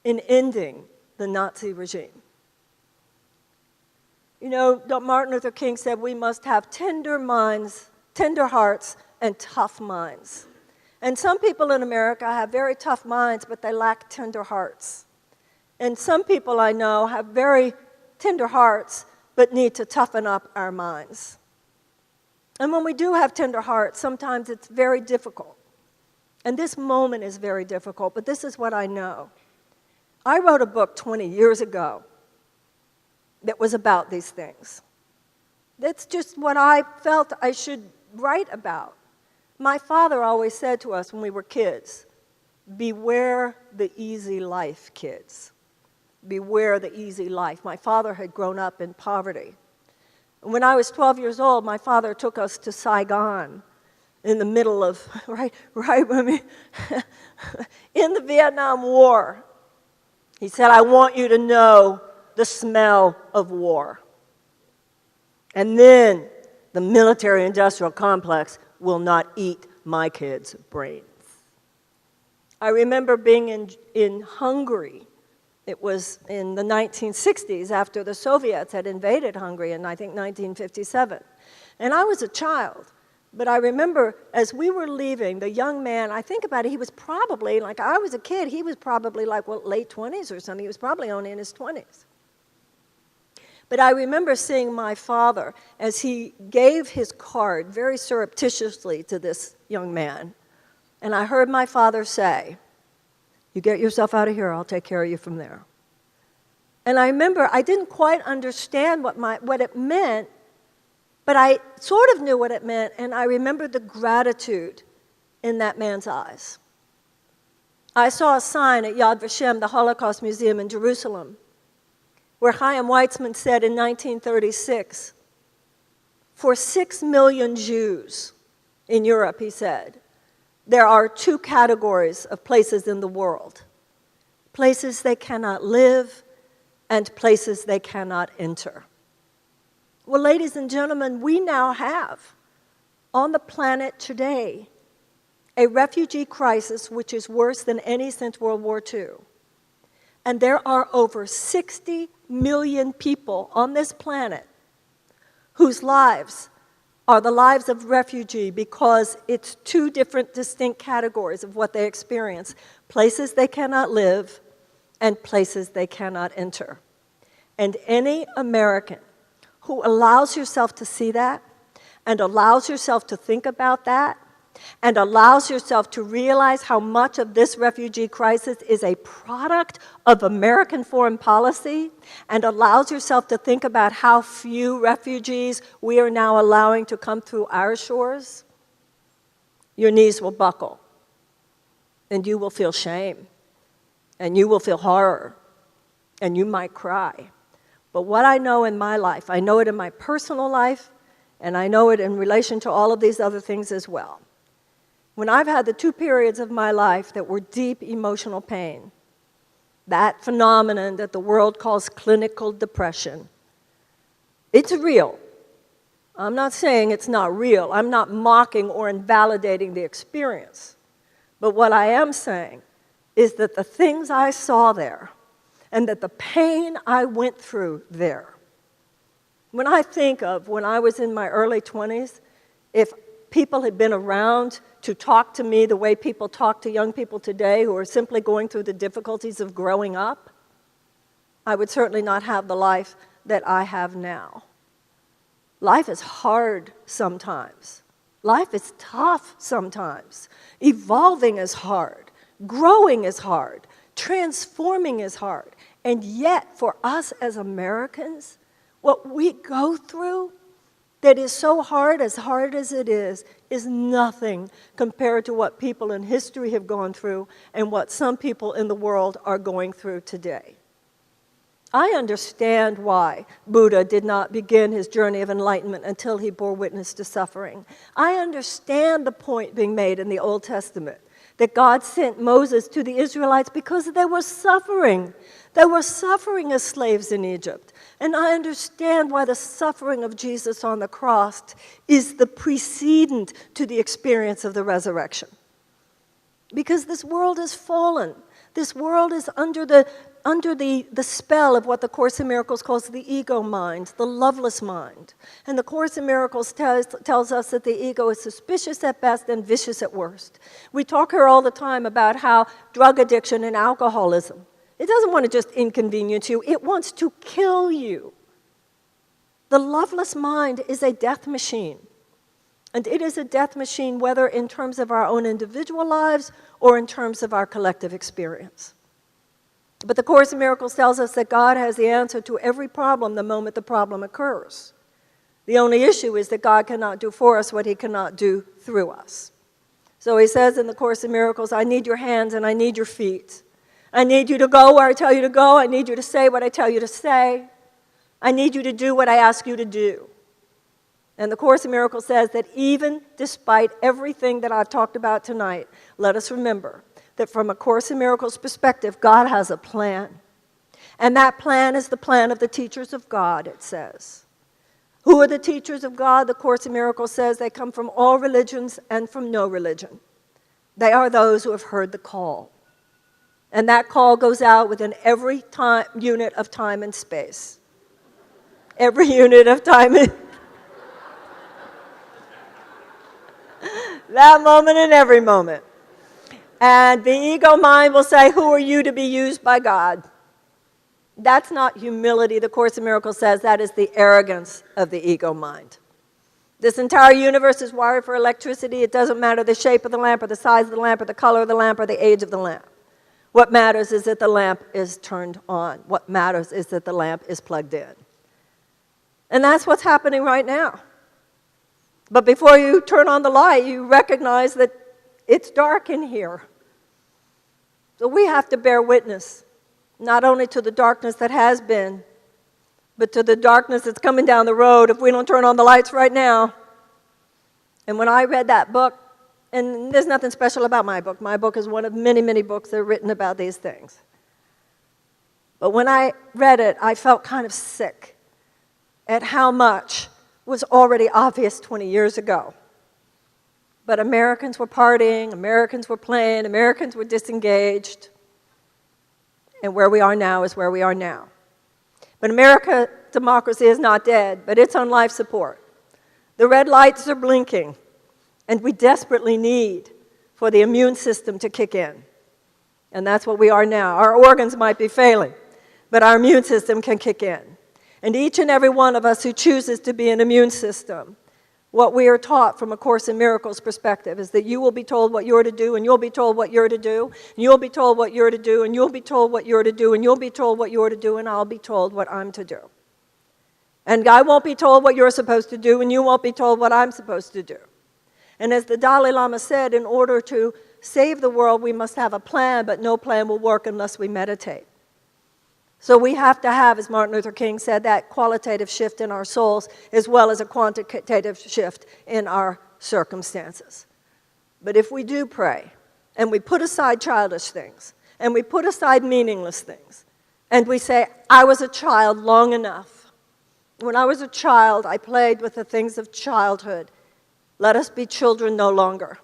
in ending the Nazi regime. You know, Martin Luther King said we must have tender minds, tender hearts, and tough minds. And some people in America have very tough minds, but they lack tender hearts. And some people I know have very tender hearts, but need to toughen up our minds. And when we do have tender hearts, sometimes it's very difficult. And this moment is very difficult, but this is what I know. I wrote a book 20 years ago that was about these things. That's just what I felt I should write about. My father always said to us when we were kids, beware the easy life, kids. Beware the easy life. My father had grown up in poverty. When I was 12 years old, my father took us to Saigon in the middle of, in the Vietnam War. He said, I want you to know the smell of war. And then the military-industrial complex will not eat my kids' brains. I remember being in Hungary. It was in the 1960s after the Soviets had invaded Hungary in, I think, 1957. And I was a child. But I remember as we were leaving, the young man, I think about it, he was probably, like I was a kid, he was probably like, late 20s or something. He was probably only in his 20s. But I remember seeing my father as he gave his card very surreptitiously to this young man. And I heard my father say, you get yourself out of here, I'll take care of you from there. And I remember I didn't quite understand what it meant, but I sort of knew what it meant, and I remember the gratitude in that man's eyes. I saw a sign at Yad Vashem, the Holocaust Museum in Jerusalem, where Chaim Weizmann said in 1936, for 6 million Jews in Europe, he said, there are 2 categories of places in the world: places they cannot live and places they cannot enter. Well, ladies and gentlemen, we now have on the planet today a refugee crisis which is worse than any since World War II. And there are over 60 million people on this planet whose lives are the lives of refugee because it's 2 different distinct categories of what they experience: places they cannot live and places they cannot enter. And any American who allows yourself to see that and allows yourself to think about that and allows yourself to realize how much of this refugee crisis is a product of American foreign policy, and allows yourself to think about how few refugees we are now allowing to come through our shores, your knees will buckle, and you will feel shame, and you will feel horror, and you might cry. But what I know in my life, I know it in my personal life, and I know it in relation to all of these other things as well. When I've had the 2 periods of my life that were deep emotional pain, that phenomenon that the world calls clinical depression, it's real. I'm not saying it's not real. I'm not mocking or invalidating the experience. But what I am saying is that the things I saw there and that the pain I went through there, when I think of when I was in my early 20s, if people had been around to talk to me the way people talk to young people today who are simply going through the difficulties of growing up, I would certainly not have the life that I have now. Life is hard sometimes. Life is tough sometimes. Evolving is hard. Growing is hard. Transforming is hard. And yet, for us as Americans, what we go through that is so hard as it is nothing compared to what people in history have gone through and what some people in the world are going through today. I understand why Buddha did not begin his journey of enlightenment until he bore witness to suffering. I understand the point being made in the Old Testament that God sent Moses to the Israelites because they were suffering. They were suffering as slaves in Egypt. And I understand why the suffering of Jesus on the cross is the precedent to the experience of the resurrection. Because this world is fallen. This world is under the spell of what the Course in Miracles calls the ego mind, the loveless mind. And the Course in Miracles tells us that the ego is suspicious at best and vicious at worst. We talk here all the time about how drug addiction and alcoholism, it doesn't want to just inconvenience you, it wants to kill you. The loveless mind is a death machine. And it is a death machine whether in terms of our own individual lives or in terms of our collective experience. But the Course in Miracles tells us that God has the answer to every problem the moment the problem occurs. The only issue is that God cannot do for us what he cannot do through us. So he says in the Course in Miracles, I need your hands and I need your feet. I need you to go where I tell you to go. I need you to say what I tell you to say. I need you to do what I ask you to do. And the Course in Miracles says that even despite everything that I've talked about tonight, let us remember that from a Course in Miracles perspective, God has a plan. And that plan is the plan of the teachers of God, it says. Who are the teachers of God? The Course in Miracles says they come from all religions and from no religion. They are those who have heard the call. And that call goes out within every unit of time and space. Every unit of time and that moment and every moment. And the ego mind will say, who are you to be used by God? That's not humility. The Course in Miracles says that is the arrogance of the ego mind. This entire universe is wired for electricity. It doesn't matter the shape of the lamp or the size of the lamp or the color of the lamp or the age of the lamp. What matters is that the lamp is turned on. What matters is that the lamp is plugged in. And that's what's happening right now. But before you turn on the light, you recognize that it's dark in here. So we have to bear witness, not only to the darkness that has been, but to the darkness that's coming down the road if we don't turn on the lights right now. And when I read that book, and there's nothing special about my book. My book is one of many, many books that are written about these things. But when I read it, I felt kind of sick at how much was already obvious 20 years ago. But Americans were partying, Americans were playing, Americans were disengaged. And where we are now is where we are now. But America, democracy is not dead, but it's on life support. The red lights are blinking. And we desperately need for the immune system to kick in. And that's what we are now. Our organs might be failing, but our immune system can kick in. And each and every one of us who chooses to be an immune system What we are taught from A Course in Miracles perspective is that you will be told what you're to do, and you'll be told what you're to do, and you'll be told what you're to do, and you'll be told what you're to do, and you'll be told what you're to do, and I'll be told what I'm to do. And I won't be told what you're supposed to do, and you won't be told what I'm supposed to do. And as the Dalai Lama said, in order to save the world, we must have a plan, but no plan will work unless we meditate. So we have to have, as Martin Luther King said, that qualitative shift in our souls as well as a quantitative shift in our circumstances. But if we do pray, and we put aside childish things, and we put aside meaningless things, and we say, I was a child long enough. When I was a child, I played with the things of childhood. Let us be children no longer.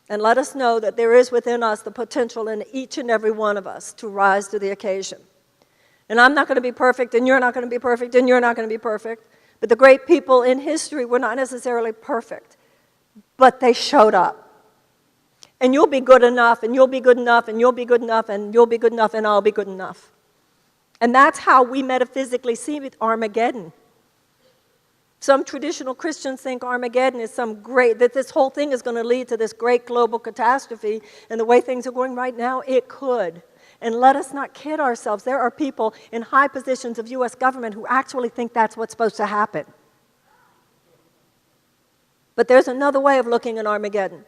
And let us know that there is within us the potential in each and every one of us to rise to the occasion. And I'm not going to be perfect, and you're not going to be perfect, and you're not going to be perfect. But the great people in history were not necessarily perfect, but they showed up. And you'll be good enough, and you'll be good enough, and you'll be good enough, and you'll be good enough, and I'll be good enough. And that's how we metaphysically see Armageddon. Some traditional Christians think Armageddon is that this whole thing is going to lead to this great global catastrophe, and the way things are going right now, it could. And let us not kid ourselves. There are people in high positions of U.S. government who actually think that's what's supposed to happen. But there's another way of looking at Armageddon.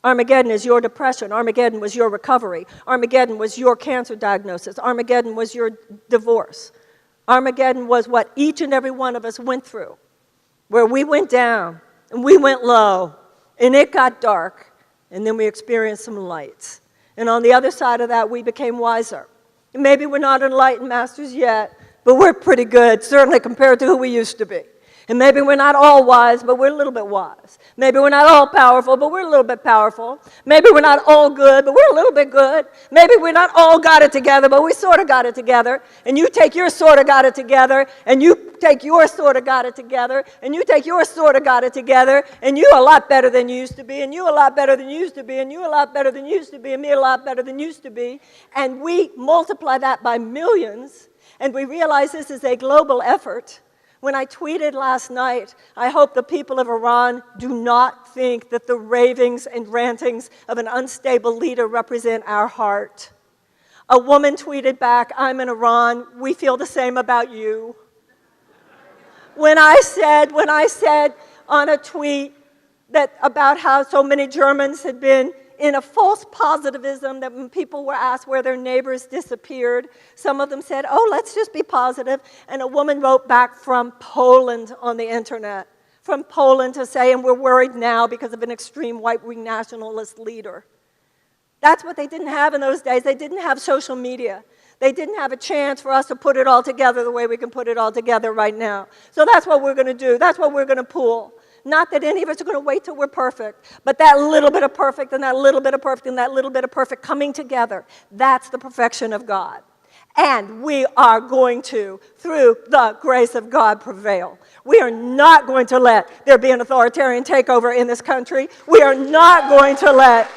Armageddon is your depression. Armageddon was your recovery. Armageddon was your cancer diagnosis. Armageddon was your divorce. Armageddon was what each and every one of us went through, where we went down and we went low and it got dark and then we experienced some lights. And on the other side of that, we became wiser. And maybe we're not enlightened masters yet, but we're pretty good, certainly compared to who we used to be. And maybe we're not all wise, but we're a little bit wise. Maybe we're not all powerful, but we're a little bit powerful. Maybe we're not all good, but we're a little bit good. Maybe we're not all got it together, but we sort of got it together. And you take your sort of got it together, and you take your sort of got it together, and you take your sort of got it together, and you a lot better than you used to be, and you a lot better than you used to be, and you a lot better than you used to be, and me a lot better than used to be. And we multiply that by millions, and we realize this is a global effort. When I tweeted last night, I hope the people of Iran do not think that the ravings and rantings of an unstable leader represent our heart. A woman tweeted back, I'm in Iran, we feel the same about you. When I said on a tweet that about how so many Germans had been in a false positivism, that when people were asked where their neighbors disappeared, some of them said, oh, let's just be positive. And a woman wrote back from Poland on the internet, from Poland to say, and we're worried now because of an extreme right-wing nationalist leader. That's what they didn't have in those days. They didn't have social media. They didn't have a chance for us to put it all together the way we can put it all together right now. So that's what we're going to do. That's what we're going to pull. Not that any of us are going to wait till we're perfect, but that little bit of perfect and that little bit of perfect and that little bit of perfect coming together, that's the perfection of God. And we are going to, through the grace of God, prevail. We are not going to let there be an authoritarian takeover in this country. We are not going to let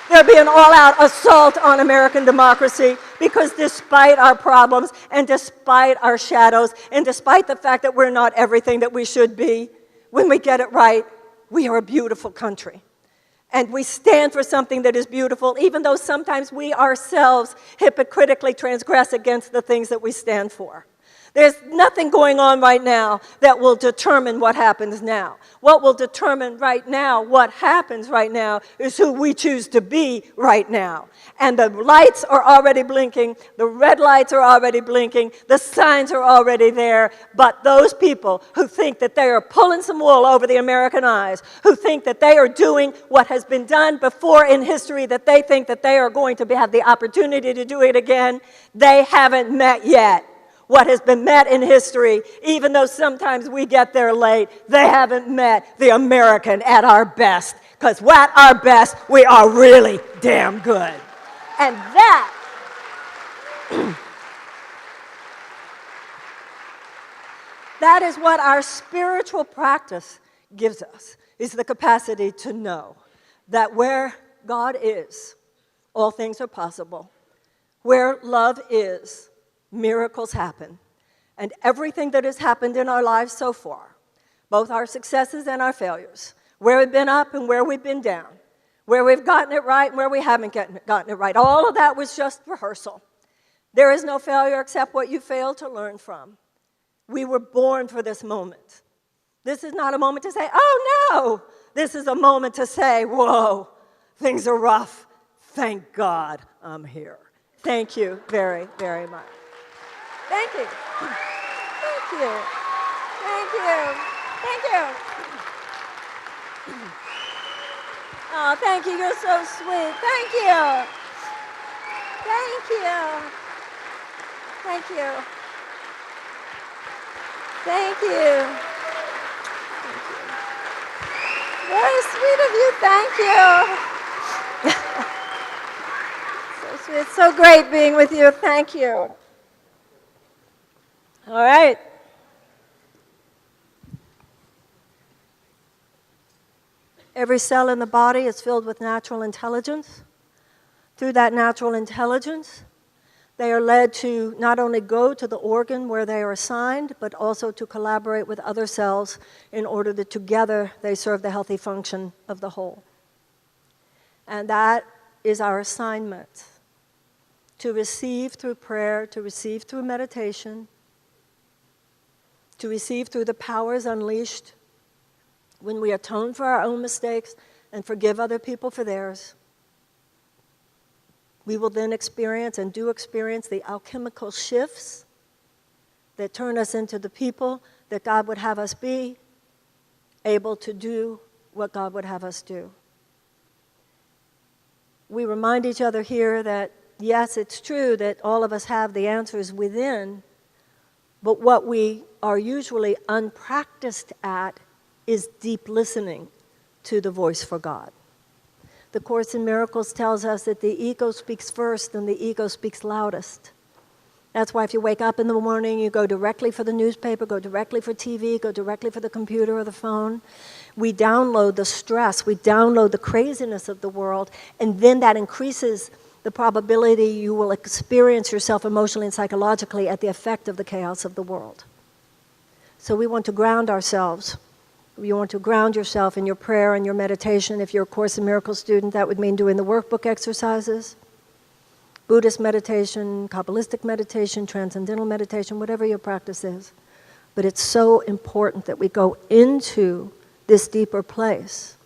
there be an all-out assault on American democracy, because despite our problems and despite our shadows and despite the fact that we're not everything that we should be, when we get it right, we are a beautiful country. And we stand for something that is beautiful, even though sometimes we ourselves hypocritically transgress against the things that we stand for. There's nothing going on right now that will determine what happens now. What will determine right now what happens right now is who we choose to be right now. And the lights are already blinking, the red lights are already blinking, the signs are already there, but those people who think that they are pulling some wool over the American eyes, who think that they are doing what has been done before in history, that they think that they are going to have the opportunity to do it again, they haven't met yet what has been met in history, even though sometimes we get there late. They haven't met the American at our best, because at our best, we are really damn good. And that is what our spiritual practice gives us, is the capacity to know that where God is, all things are possible. Where love is, miracles happen. And everything that has happened in our lives so far, both our successes and our failures, where we've been up and where we've been down, where we've gotten it right and where we haven't gotten it right. All of that was just rehearsal. There is no failure except what you failed to learn from. We were born for this moment. This is not a moment to say, oh no. This is a moment to say, whoa, things are rough. Thank God I'm here. Thank you very, very much. Thank you. Thank you. Thank you. Thank you. Oh, thank you. You're so sweet. Thank you. Thank you. Thank you. Thank you. Very sweet of you. Thank you. So sweet. It's so great being with you. Thank you. All right. Every cell in the body is filled with natural intelligence. Through that natural intelligence, they are led to not only go to the organ where they are assigned, but also to collaborate with other cells in order that together they serve the healthy function of the whole. And that is our assignment, to receive through prayer, to receive through meditation, to receive through the powers unleashed when we atone for our own mistakes and forgive other people for theirs. We will then experience and do experience the alchemical shifts that turn us into the people that God would have us be, able to do what God would have us do. We remind each other here that, yes, it's true that all of us have the answers within, but what we are usually unpracticed at is deep listening to the voice for God. The Course in Miracles tells us that the ego speaks first and the ego speaks loudest. That's why if you wake up in the morning, you go directly for the newspaper, go directly for TV, go directly for the computer or the phone. We download the stress, we download the craziness of the world, and then that increases the probability you will experience yourself emotionally and psychologically at the effect of the chaos of the world. So we want to ground ourselves. You want to ground yourself in your prayer and your meditation. If you're a Course in Miracles student, that would mean doing the workbook exercises, Buddhist meditation, Kabbalistic meditation, transcendental meditation, whatever your practice is. But it's so important that we go into this deeper place.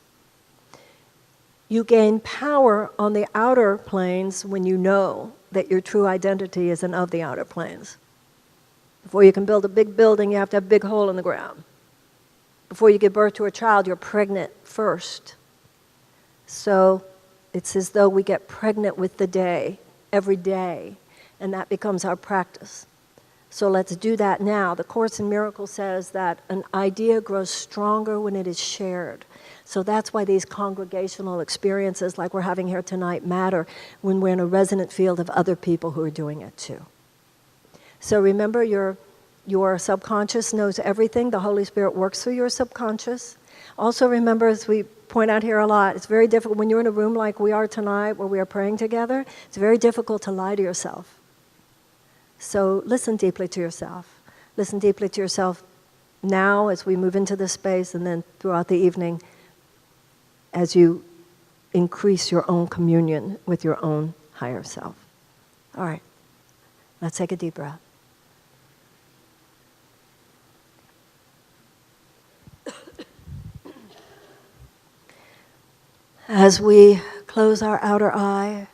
You gain power on the outer planes when you know that your true identity isn't of the outer planes. Before you can build a big building, you have to have a big hole in the ground. Before you give birth to a child, you're pregnant first. So it's as though we get pregnant with the day, every day, and that becomes our practice. So let's do that now. The Course in Miracles says that an idea grows stronger when it is shared. So that's why these congregational experiences like we're having here tonight matter when we're in a resonant field of other people who are doing it too. So remember, your subconscious knows everything. The Holy Spirit works through your subconscious. Also remember, as we point out here a lot, it's very difficult when you're in a room like we are tonight where we are praying together, it's very difficult to lie to yourself. So listen deeply to yourself. Listen deeply to yourself now as we move into this space and then throughout the evening as you increase your own communion with your own higher self. All right, let's take a deep breath. As we close our outer eye,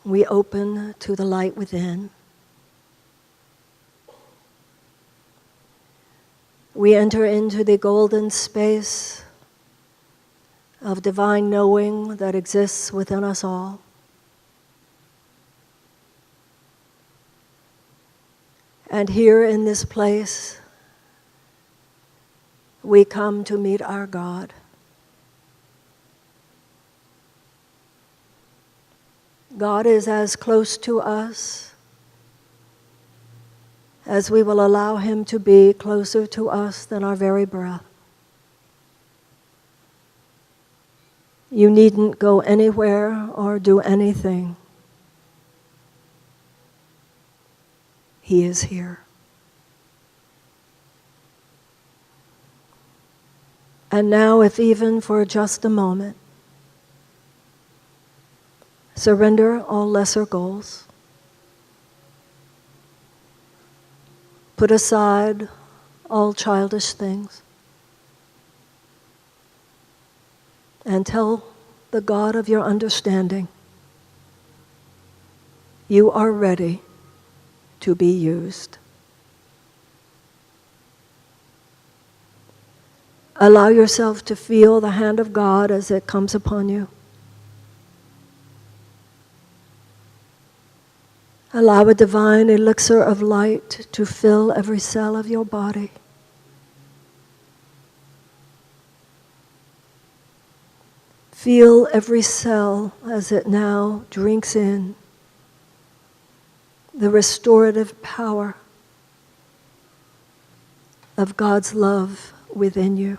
we open to the light within. We enter into the golden space of divine knowing that exists within us all. And here in this place, we come to meet our God. God is as close to us as we will allow Him to be closer to us than our very breath. You needn't go anywhere or do anything. He is here. And now, if even for just a moment, surrender all lesser goals. Put aside all childish things. And tell the God of your understanding, you are ready to be used. Allow yourself to feel the hand of God as it comes upon you. Allow a divine elixir of light to fill every cell of your body. Feel every cell as it now drinks in the restorative power of God's love within you.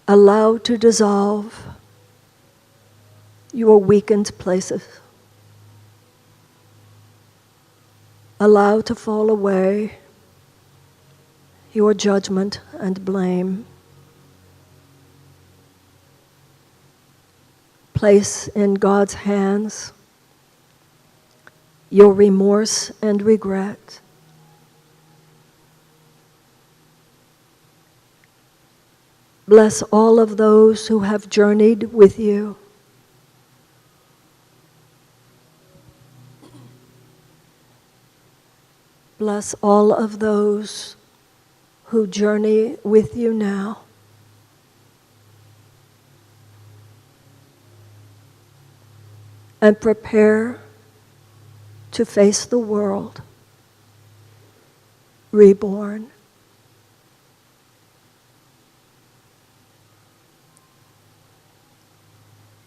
Allow to dissolve your weakened places. Allow to fall away your judgment and blame. Place in God's hands your remorse and regret. Bless all of those who have journeyed with you. Bless all of those who journey with you now. And prepare to face the world reborn.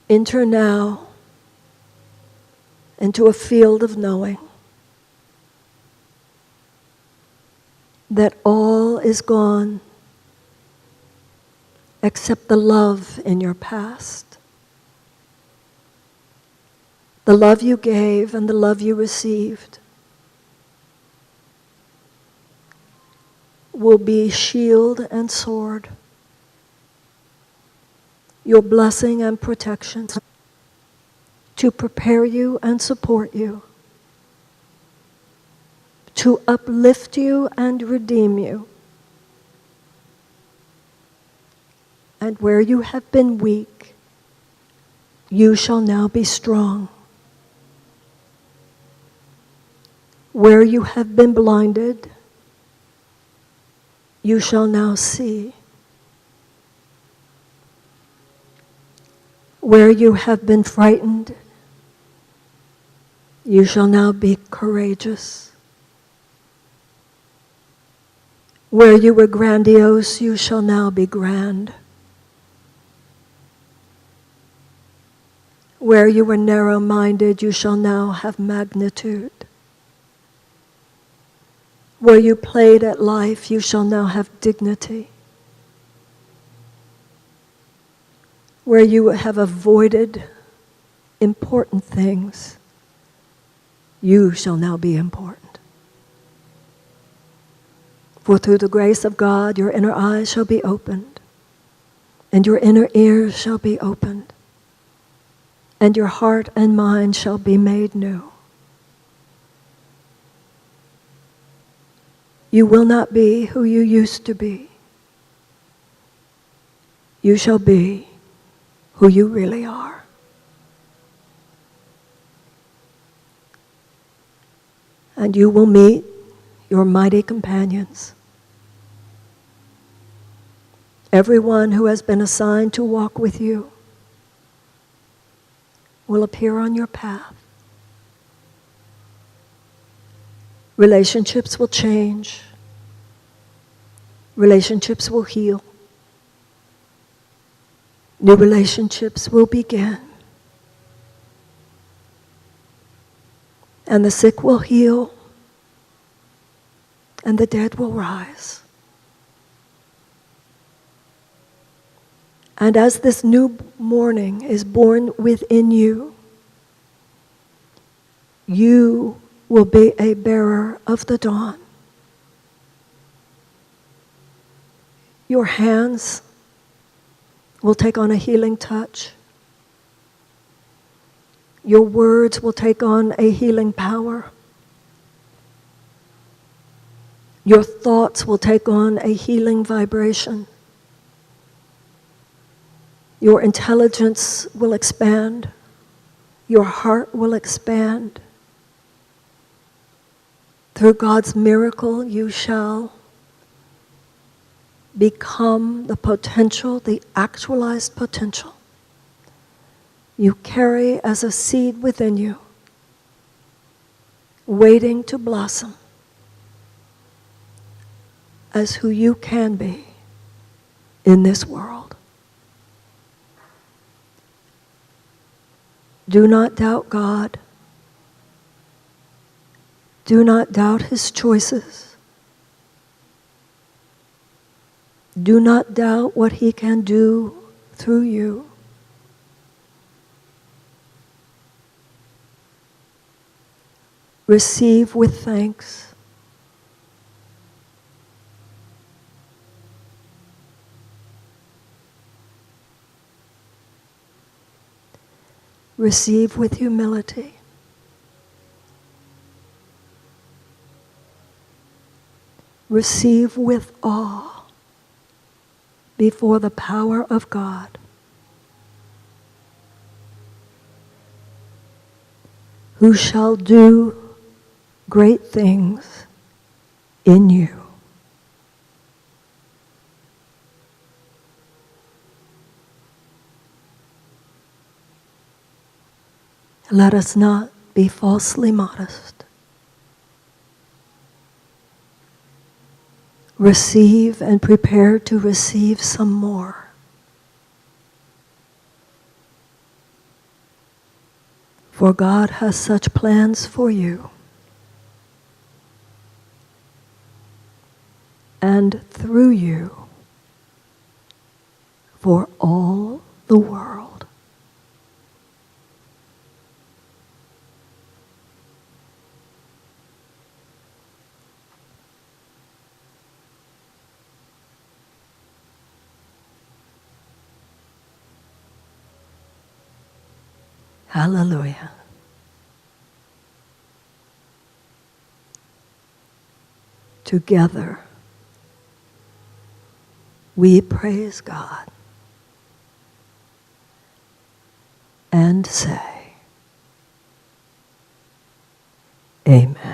Enter now into a field of knowing that all is gone except the love in your past. The love you gave and the love you received will be shield and sword, your blessing and protection, to prepare you and support you, to uplift you and redeem you. And where you have been weak, you shall now be strong. Where you have been blinded, you shall now see. Where you have been frightened, you shall now be courageous. Where you were grandiose, you shall now be grand. Where you were narrow-minded, you shall now have magnitude. Where you played at life, you shall now have dignity. Where you have avoided important things, you shall now be important. For through the grace of God, your inner eyes shall be opened, and your inner ears shall be opened, and your heart and mind shall be made new. You will not be who you used to be. You shall be who you really are. And you will meet your mighty companions. Everyone who has been assigned to walk with you will appear on your path. Relationships will change. Relationships will heal. New relationships will begin. And the sick will heal. And the dead will rise. And as this new morning is born within you, you will be a bearer of the dawn. Your hands will take on a healing touch. Your words will take on a healing power. Your thoughts will take on a healing vibration. Your intelligence will expand. Your heart will expand. Through God's miracle, you shall become the potential, the actualized potential you carry as a seed within you, waiting to blossom as who you can be in this world. Do not doubt God. Do not doubt His choices. Do not doubt what He can do through you. Receive with thanks. Receive with humility. Receive with awe before the power of God. Who shall do great things in you. Let us not be falsely modest. Receive and prepare to receive some more. For God has such plans for you. And through you for all the world. Hallelujah. Together, we praise God and say, Amen.